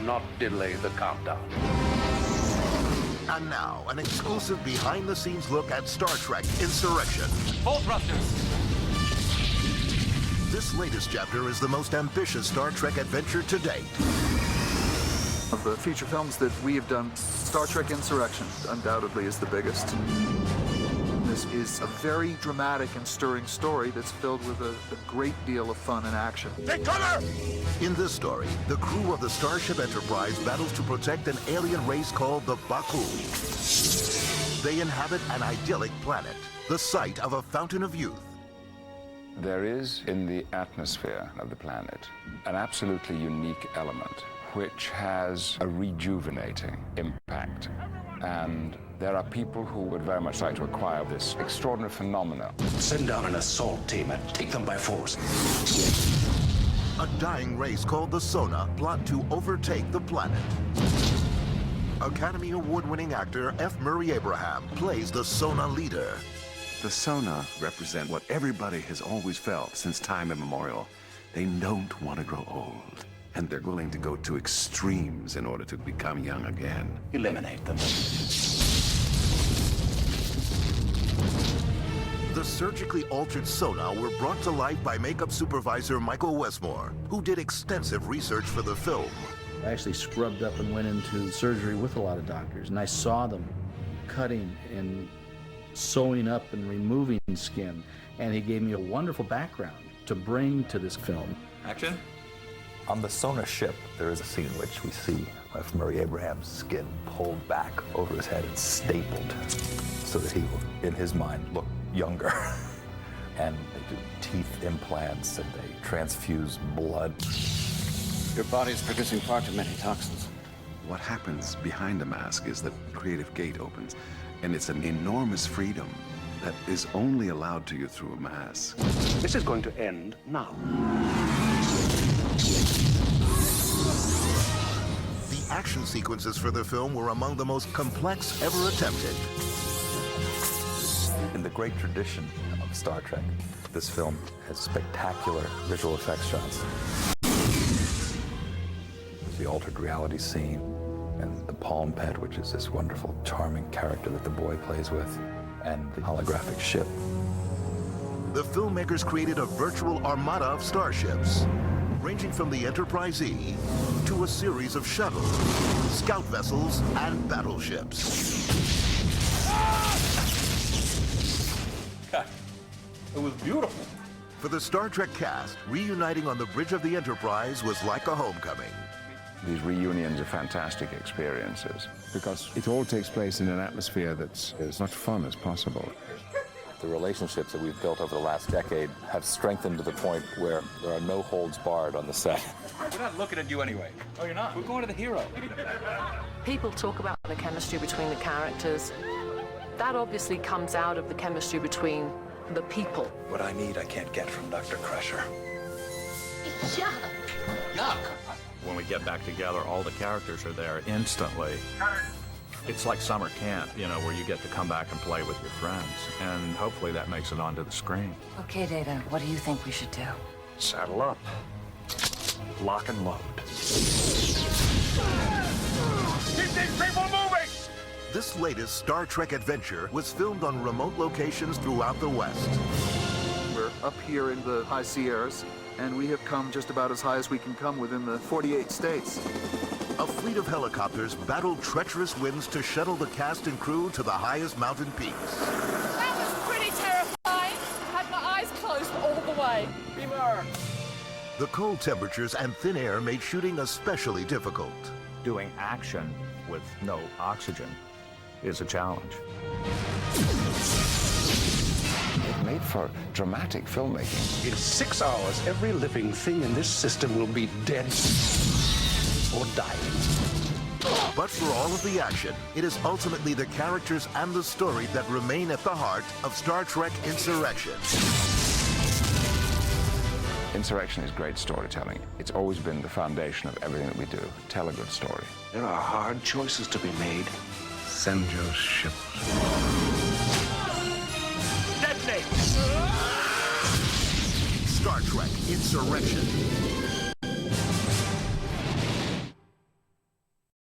not delay the countdown. And now, an exclusive behind-the-scenes look at Star Trek Insurrection. Full thrusters. This latest chapter is the most ambitious Star Trek adventure to date. Of the feature films that we have done, Star Trek Insurrection undoubtedly is the biggest. This is a very dramatic and stirring story that's filled with a great deal of fun and action. Take cover! In this story, the crew of the Starship Enterprise battles to protect an alien race called the Baku. They inhabit an idyllic planet, the site of a fountain of youth. There is, in the atmosphere of the planet, an absolutely unique element which has a rejuvenating impact. And there are people who would very much like to acquire this extraordinary phenomenon. Send down an assault team and take them by force. A dying race called the Sona plot to overtake the planet. Academy Award-winning actor F. Murray Abraham plays the Sona leader. The Sona represent what everybody has always felt since time immemorial. They don't want to grow old, and they're willing to go to extremes in order to become young again. Eliminate them. The surgically altered Sona were brought to life by makeup supervisor Michael Westmore, who did extensive research for the film. I actually scrubbed up and went into surgery with a lot of doctors, and I saw them cutting and sewing up and removing skin, and he gave me a wonderful background to bring to this film. Action. On the Sona ship, there is a scene in which we see F. Murray Abraham's skin pulled back over his head and stapled so that he will, in his mind, look younger. And they do teeth implants and they transfuse blood. Your body's producing far too many toxins. What happens behind the mask is the creative gate opens, and it's an enormous freedom that is only allowed to you through a mask. This is going to end now. The action sequences for the film were among the most complex ever attempted. In the great tradition of Star Trek, this film has spectacular visual effects shots. The altered reality scene, and the palm pet, which is this wonderful, charming character that the boy plays with, and the holographic ship. The filmmakers created a virtual armada of starships, ranging from the Enterprise E to a series of shuttles, scout vessels, and battleships. It was beautiful. For the Star Trek cast, reuniting on the bridge of the Enterprise was like a homecoming. These reunions are fantastic experiences because it all takes place in an atmosphere that's as much fun as possible. The relationships that we've built over the last decade have strengthened to the point where there are no holds barred on the set. We're not looking at you anyway. Oh, you're not? We're going to the hero. People talk about the chemistry between the characters. That obviously comes out of the chemistry between the people. What I need, I can't get from Dr. Crusher. Yuck. When we get back together, all the characters are there instantly. It's like summer camp, you know, where you get to come back and play with your friends. And hopefully that makes it onto the screen. Okay, Data, what do you think we should do? Saddle up. Lock and load. Keep these people moving! This latest Star Trek adventure was filmed on remote locations throughout the West. We're up here in the high Sierras, and we have come just about as high as we can come within the 48 states. A fleet of helicopters battled treacherous winds to shuttle the cast and crew to the highest mountain peaks. That was pretty terrifying. Had my eyes closed all the way. Beamer! The cold temperatures and thin air made shooting especially difficult. Doing action with no oxygen is a challenge. It made for dramatic filmmaking. In 6 hours, every living thing in this system will be dead or dying. But for all of the action, it is ultimately the characters and the story that remain at the heart of Star Trek Insurrection. Insurrection is great storytelling. It's always been the foundation of everything that we do. Tell a good story. There are hard choices to be made. Send your ships. Detonate! Star Trek Insurrection.